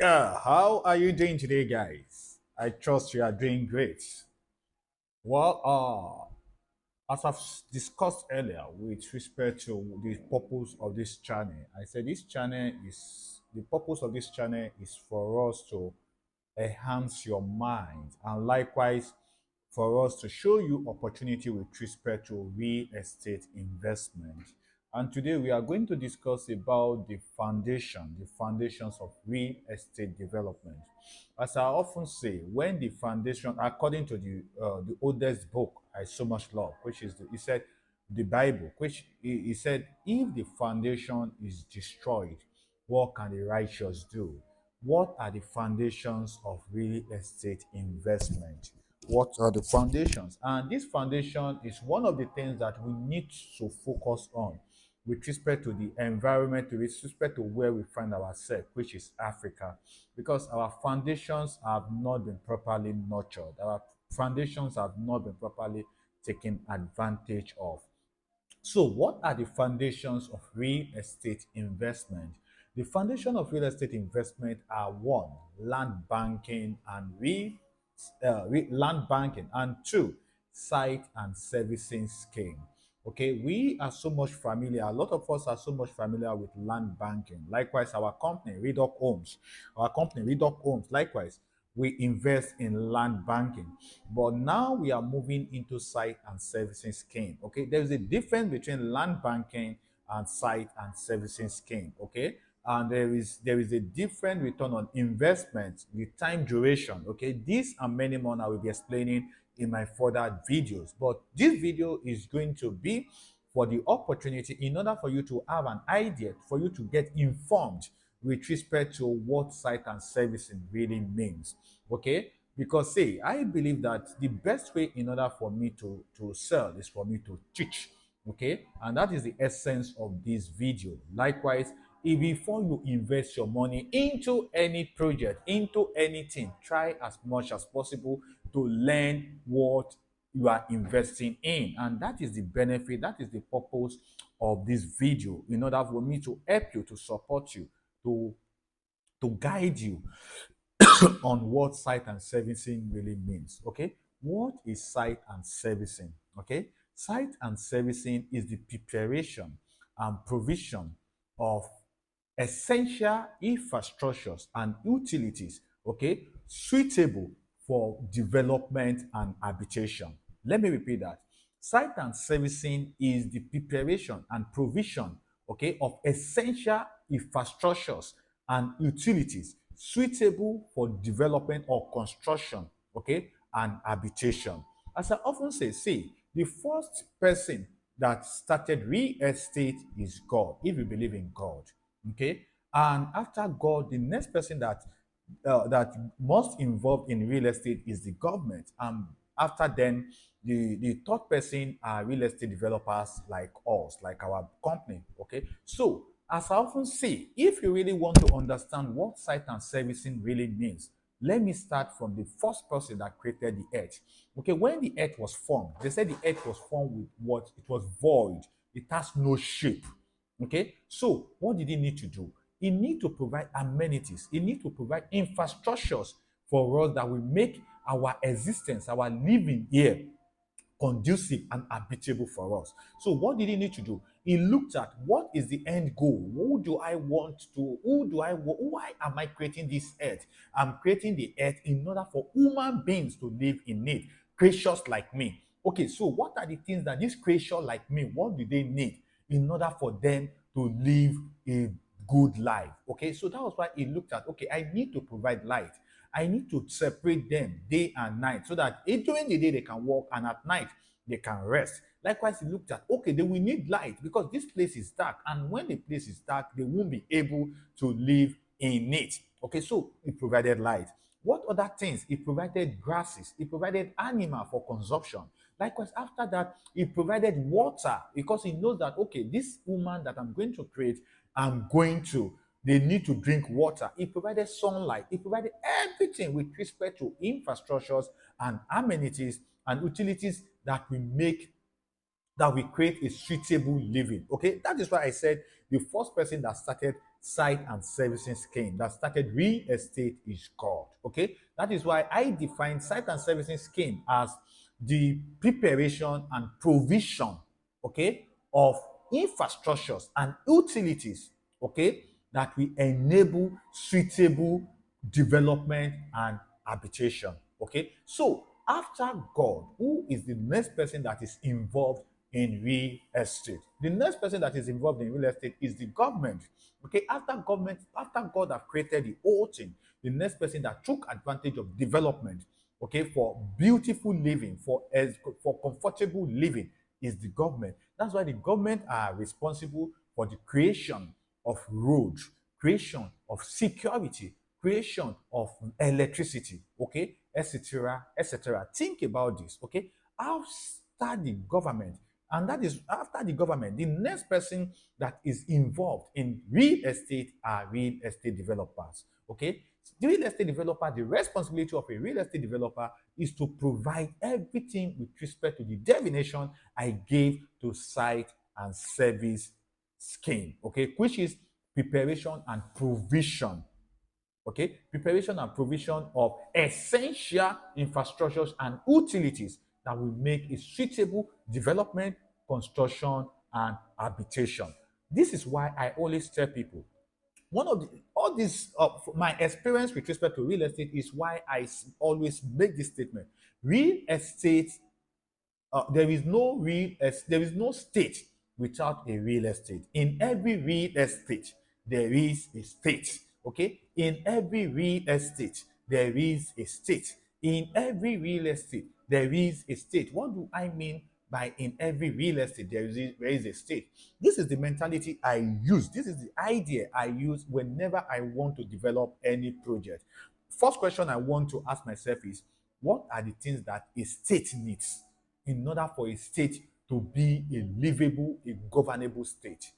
Yeah, how are you doing today, guys? I trust you are doing great. Well, as I've discussed earlier with respect to the purpose of this channel, I said this channel is the purpose of this channel is for us to enhance your mind and likewise for us to show you opportunity with respect to real estate investment. And today we are going to discuss about the foundations of real estate development. As I often say, when the foundation, according to the oldest book I so much love, which is he said the Bible, which he said, if the foundation is destroyed, what can the righteous do? What are the foundations of real estate investment? What are the foundations? And this foundation is one of the things that we need to focus on with respect to the environment, with respect to where we find ourselves, which is Africa, because our foundations have not been properly nurtured. Our foundations have not been properly taken advantage of. So, what are the foundations of real estate investment? The foundation of real estate investment are one, land banking and land banking, and two, site and servicing scheme. Okay, we are so much familiar. A lot of us are so much familiar with land banking. Likewise, our company, Redoc Homes, likewise, we invest in land banking. But now we are moving into site and servicing scheme. Okay, there's a difference between land banking and site and servicing scheme. Okay, and there is a different return on investment, the time duration. Okay, this and many more I will be explaining in my further videos. But this video is going to be for the opportunity in order for you to have an idea, for you to get informed with respect to what site and servicing really means. Okay, because say I believe that the best way in order for me to sell is for me to teach. Okay, and that is the essence of this video. Likewise, if before you invest your money into any project, into anything, try as much as possible to learn what you are investing in. And that is the benefit, that is the purpose of this video, in order for me to help you, to support you, to guide you on what site and servicing really means. Okay, what is site and servicing? Okay, site and servicing is the preparation and provision of essential infrastructures and utilities, okay, suitable for development and habitation. Let me repeat that. Site and servicing is the preparation and provision, okay, of essential infrastructures and utilities suitable for development or construction, okay, and habitation. As I often say, see, the first person that started real estate is God, if you believe in God, okay. And after God, the next person that most involved in real estate is the government. And after then, the third person are real estate developers like us, like our company. Okay. So as I often say, if you really want to understand what site and servicing really means, let me start from the first person that created the earth. Okay, when the earth was formed, they said the earth was formed with what? It was void. It has no shape. Okay, so what did he need to do? He need to provide amenities. He need to provide infrastructures for us that will make our existence, our living here conducive and habitable for us. So what did he need to do? He looked at what is the end goal? Why am I creating this earth? I'm creating the earth in order for human beings to live in it, creatures like me. Okay, so what are the things that this creature like me, what do they need in order for them to live a good life? Okay, so that was why he looked at, okay, I need to provide light. I need to separate them day and night so that during the day they can work and at night they can rest. Likewise, he looked at, okay, they will need light because this place is dark. And when the place is dark, they won't be able to live in it. Okay, so he provided light. What other things? He provided grasses. He provided animal for consumption. Likewise, after that, he provided water because he knows that, okay, this woman that I'm going to create, they need to drink water. He provided sunlight. He provided everything with respect to infrastructures and amenities and utilities that we create a suitable living. Okay, that is why I said the first person that started site and servicing scheme that started real estate is God. Okay, that is why I define site and servicing scheme as the preparation and provision, okay, of infrastructures and utilities, okay, that will enable suitable development and habitation. Okay, so after God, who is the next person that is involved in real estate? The next person that is involved in real estate is the government. Okay, after government, after God have created the whole thing, the next person that took advantage of development, okay, for beautiful living, for comfortable living, is the government. That's why the government are responsible for the creation of roads, creation of security, creation of electricity, okay, etc., etc. Think about this, okay? After the government, and that is after the government, the next person that is involved in real estate are real estate developers, okay? The real estate developer, the responsibility of a real estate developer is to provide everything with respect to the definition I gave to site and service scheme, okay, which is preparation and provision, okay, preparation and provision of essential infrastructures and utilities that will make a suitable development, construction, and habitation. This is why I always tell people, one of the all this my experience with respect to real estate is why always make this statement: real estate, there is no state without a real estate. In every real estate there is a state, okay? In every real estate there is a state. In every real estate there is a state. What do I mean by in every real estate there is a state? This is the mentality I use. This is the idea I use whenever I want to develop any project. First question I want to ask myself is, what are the things that a state needs in order for a state to be a livable, a governable state?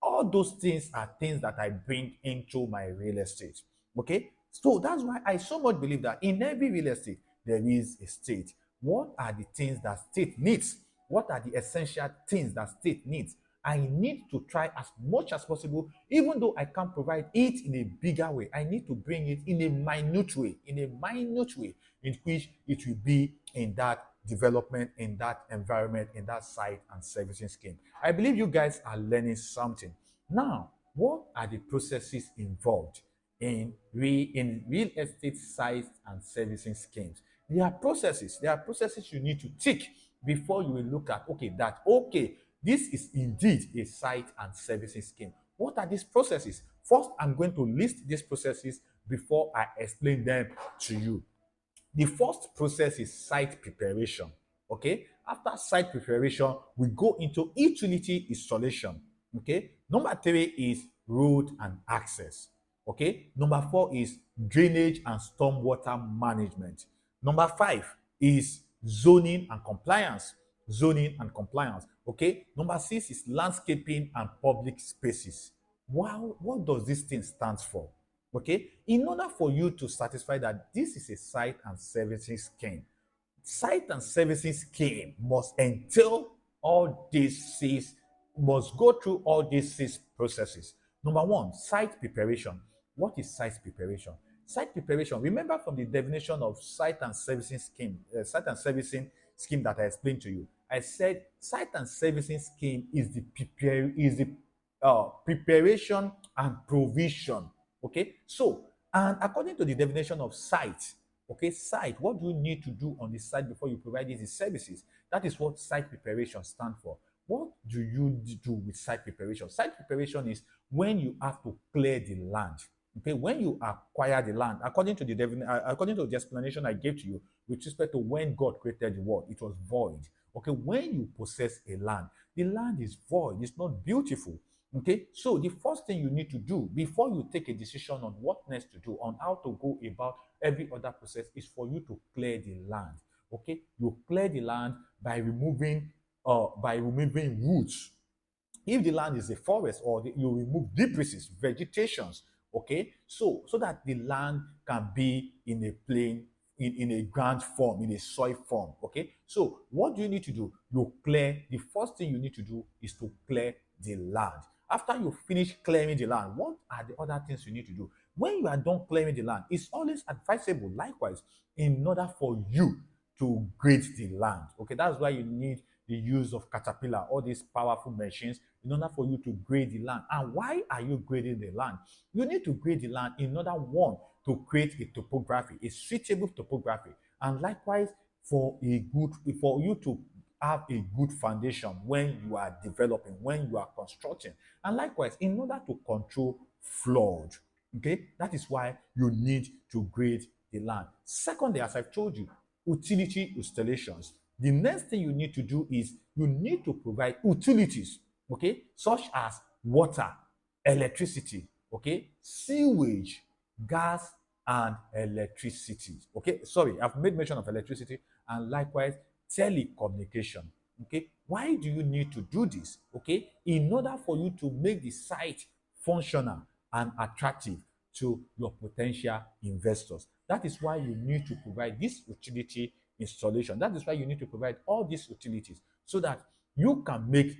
All those things are things that I bring into my real estate. Okay? So that's why I so much believe that in every real estate, there is a state. What are the things that state needs? What are the essential things that state needs? I need to try as much as possible, even though I can't provide it in a bigger way. I need to bring it in a minute way, in which it will be in that development, in that environment, in that site and servicing scheme. I believe you guys are learning something. Now, what are the processes involved in real estate sites and servicing schemes? There are processes. There are processes you need to tick before you will look at, okay, this is indeed a site and servicing scheme. What are these processes? First, I'm going to list these processes before I explain them to you. The first process is site preparation. Okay, after site preparation, we go into utility installation. Okay, number 3 is road and access. Okay, number 4 is drainage and stormwater management. Number 5 is zoning and compliance. Okay, number 6 is landscaping and public spaces. Wow, what does this thing stand for? Okay, in order for you to satisfy that this is a site and servicing scheme, site and servicing scheme must entail all these six, must go through all these 6 processes. Number 1, site preparation. What is site preparation? Site preparation, remember from the definition of site and servicing scheme that I explained to you. I said site and servicing scheme is the preparation and provision. Okay, so, and according to the definition of site, okay, site, what do you need to do on the site before you provide these services? That is what site preparation stands for. What do you do with site preparation? Site preparation is when you have to clear the land. Okay, when you acquire the land, according to the explanation I gave to you with respect to when God created the world, it was void. Okay, when you possess a land, the land is void, it's not beautiful. Okay, so the first thing you need to do before you take a decision on what next to do, on how to go about every other process, is for you to clear the land. Okay, you clear the land by removing woods. If the land is a forest, or you remove debris, vegetations, okay, so that the land can be in a plain, in a ground form, in a soil form. Okay, so what do you need to do? You clear, the first thing you need to do is to clear the land. After you finish clearing the land, what are the other things you need to do? When you are done clearing the land, it's always advisable, likewise, in order for you to grade the land. Okay, that's why you need the use of caterpillar, all these powerful machines, in order for you to grade the land. And why are you grading the land? You need to grade the land in order, one, to create a topography, a suitable topography, and likewise for a good, for you to have a good foundation when you are developing, when you are constructing, and likewise in order to control flood. Okay, that is why you need to grade the land. Secondly, as I've told you, utility installations. The next thing you need to do is you need to provide utilities, okay, such as water, electricity, okay, sewage, gas, and electricity. Okay, sorry, I've made mention of electricity, and likewise telecommunication. Okay, why do you need to do this? Okay, in order for you to make the site functional and attractive to your potential investors. That is why you need to provide this utility installation. That is why you need to provide all these utilities so that you can make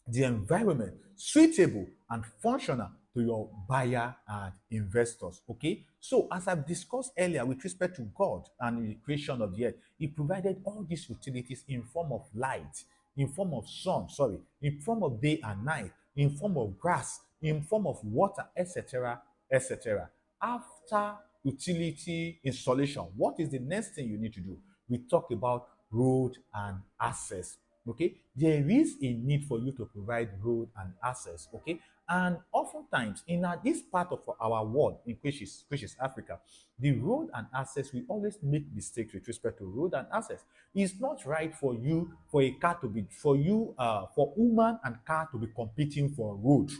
the environment suitable and functional to your buyer and investors. Okay, so as I've discussed earlier with respect to God and the creation of the earth, He provided all these utilities in form of light, in form of sun, sorry, in form of day and night, in form of grass, in form of water, etc., etc. After utility installation, what is the next thing you need to do? We talk about road and access. Okay, there is a need for you to provide road and access. Okay, and oftentimes in this part of our world, in which is Africa, the road and access, we always make mistakes with respect to road and access. It's not right for you, for a car to be, for you, for woman and car to be competing for road.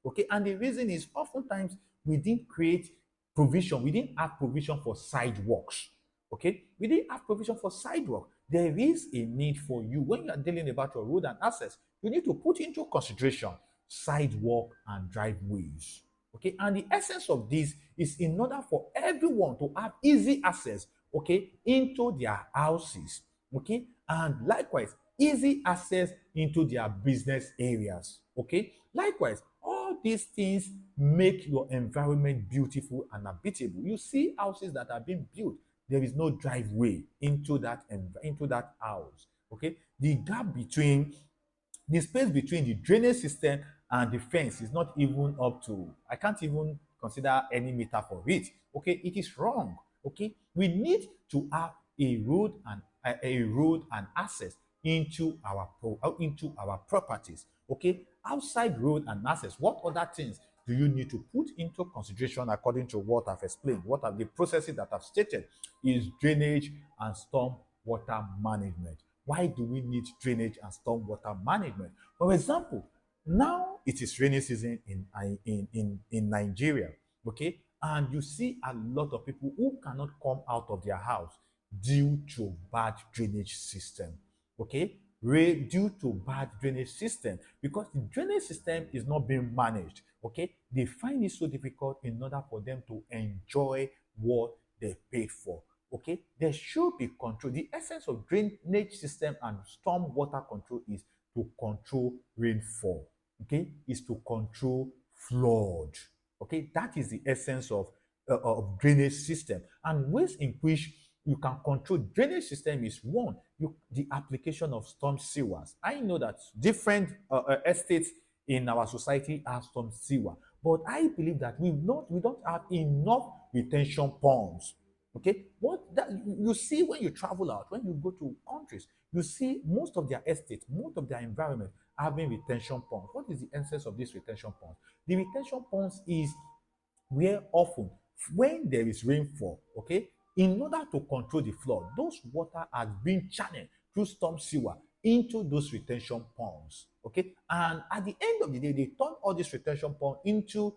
Okay, and the reason is oftentimes we didn't create provision, we didn't have provision for sidewalks. Okay, we didn't have provision for sidewalk. There is a need for you when you are dealing about your road and access. You need to put into consideration sidewalk and driveways. Okay, and the essence of this is in order for everyone to have easy access, okay, into their houses, okay, and likewise easy access into their business areas. Okay, likewise all these things make your environment beautiful and habitable. You see houses that are being built, there is no driveway into that house. Okay, the gap between the space between the drainage system and the fence is not even up to, I can't even consider any meter for it. Okay, it is wrong. Okay, we need to have a road and access into our properties. Okay, outside road and access, what other things do you need to put into consideration according to what I've explained? What are the processes that I've stated? Is drainage and storm water management. Why do we need drainage and storm water management? For example, now it is rainy season in Nigeria, okay? And you see a lot of people who cannot come out of their house due to bad drainage system, okay? Due to bad drainage system, because the drainage system is not being managed, okay? They find it so difficult in order for them to enjoy what they paid for. Okay, there should be control. The essence of drainage system and storm water control is to control rainfall. Okay, is to control flood. Okay, that is the essence of drainage system. And ways in which you can control drainage system is, one, the application of storm sewers. I know that different estates in our society have storm sewer, but I believe that we don't have enough retention ponds. Okay, what that you see when you travel out, when you go to countries, you see most of their estates, most of their environment having retention ponds. What is the essence of this retention ponds? The retention ponds is where often when there is rainfall, okay, in order to control the flood, those water has been channeled through storm sewer into those retention ponds. Okay, and at the end of the day, they turn all this retention pond into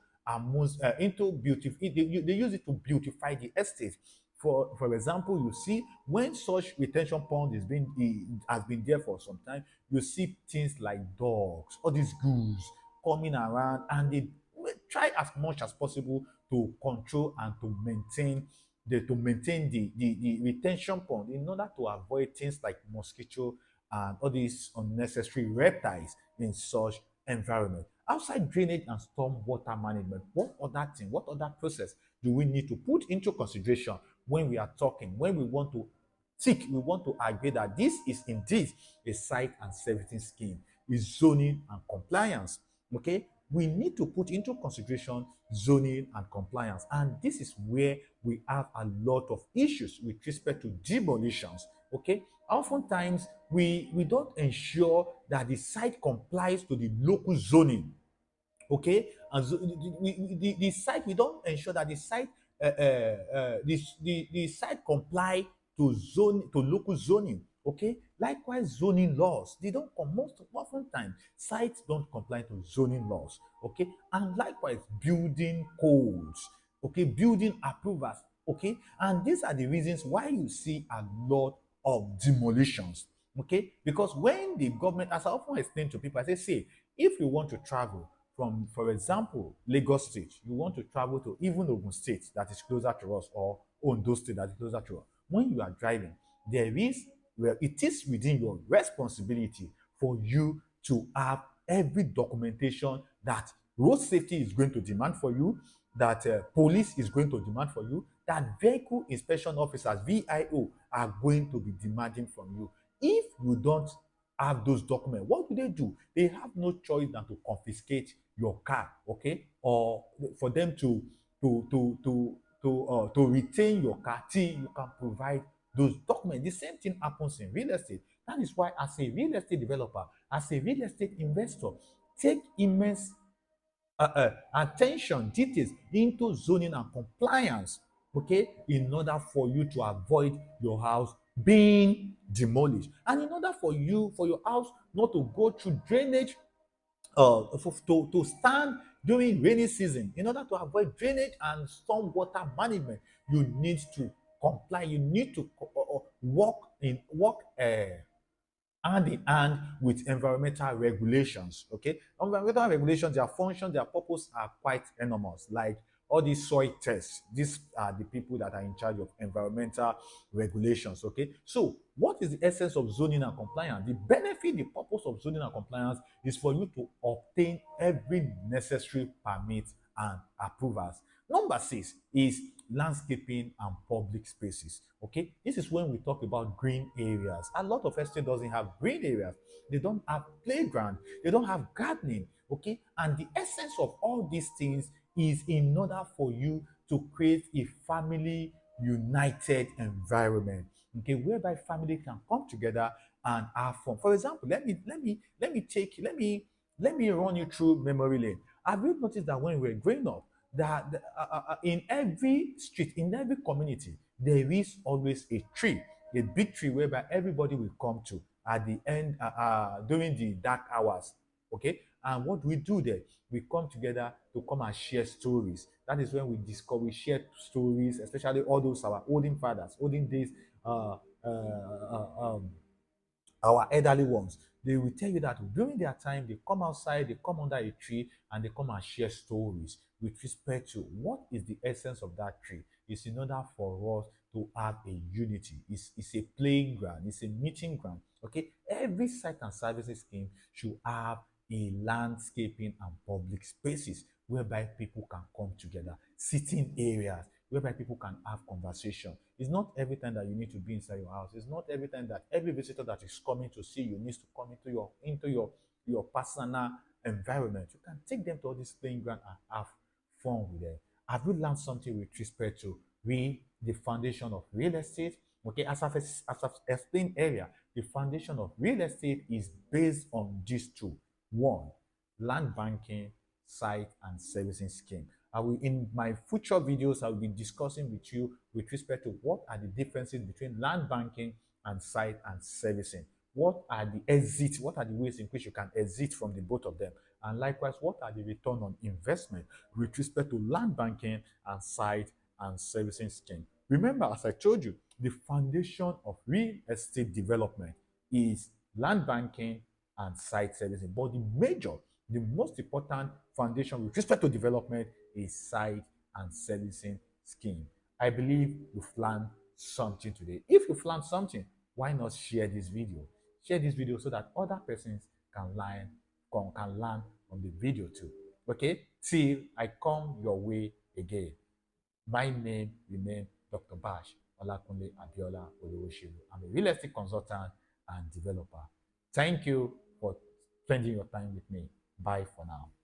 beautiful. They use it to beautify the estate. For example, you see when such retention pond has been there for some time, you see things like dogs, all these goose coming around, and they try as much as possible to control and to maintain the retention pond in order to avoid things like mosquito and all these unnecessary reptiles in such environment. Outside drainage and storm water management, what other thing, what other process do we need to put into consideration when we are talking, when we want to we want to agree that this is indeed a site and servicing scheme, is zoning and compliance. Okay, we need to put into consideration zoning and compliance, and this is where we have a lot of issues with respect to demolitions. Okay, oftentimes we don't ensure that the site complies to the local zoning. Okay, and so the site, we don't ensure that the site the site comply to zone, to local zoning. Okay, likewise zoning laws, they don't come, most often time sites don't comply to zoning laws. Okay, and likewise building codes, okay, building approvals. Okay, and these are the reasons why you see a lot of demolitions. Okay, because when the government, as I often explain to people, I say, if you want to travel from, for example, Lagos State, you want to travel to even Ogun State that is closer to us, or Ondo State that is closer to us. When you are driving, there is, well, it is within your responsibility for you to have every documentation that road safety is going to demand for you, that police is going to demand for you, that vehicle inspection officers, VIO, are going to be demanding from you. If you don't have those documents, what do? They have no choice than to confiscate your car, okay, or for them to retain your car till you can provide those documents. The same thing happens in real estate. That is why, as a real estate developer, as a real estate investor, take immense attention, details into zoning and compliance, okay, in order for you to avoid your house being demolished, and in order for you, for your house not to go through drainage, to stand during rainy season. In order to avoid drainage and storm water management, you need to comply, you need to work hand in hand with environmental regulations. Okay, environmental regulations, their function, their purpose are quite enormous. Like all these soil tests, these are the people that are in charge of environmental regulations. Okay, so what is the essence of zoning and compliance? The benefit, the purpose of zoning and compliance is for you to obtain every necessary permit and approvals. Number 6 is landscaping and public spaces. Okay, this is when we talk about green areas. A lot of estate doesn't have green areas. They don't have playground. They don't have gardening. Okay, and the essence of all these things is in order for you to create a family united environment. Okay, whereby family can come together and have fun. For example, let me run you through memory lane. Have you noticed that when we were growing up, that in every street, in every community, there is always a tree, a big tree whereby everybody will come to at the end, during the dark hours. Okay, and what do we do there? We come together to come and share stories. That is when we discover, we share stories, especially all those our olden fathers, olden days, uh, uh, uh, um, our elderly ones. They will tell you that during their time, they come outside, they come under a tree, and they come and share stories with respect to what is the essence of that tree. It's in order for us to have a unity. It's a playing ground, it's a meeting ground. Okay, every site and services scheme should have a landscaping and public spaces whereby people can come together, sitting areas whereby people can have conversation. It's not every time that you need to be inside your house. It's not every time that every visitor that is coming to see you needs to come into your personal environment. You can take them to all this playing ground and have fun with them. Have you learned something with respect to the foundation of real estate? Okay, as I've explained earlier, the foundation of real estate is based on these two. One, land banking, site and servicing scheme. I will, in my future videos, I will be discussing with you with respect to what are the differences between land banking and site and servicing. What are the exits? What are the ways in which you can exit from the both of them? And likewise, what are the return on investment with respect to land banking and site and servicing scheme? Remember, as I told you, the foundation of real estate development is land banking and site servicing. But the most important foundation with respect to development is site and servicing scheme. I believe you've learned something today. If you've learned something, why not share this video? Share this video so that other persons can learn on the video too. Okay, till I come your way again. My name remains Dr. Bash Olakunle Abiola Olowoshiru. I'm a real estate consultant and developer. Thank you for spending your time with me. Bye for now.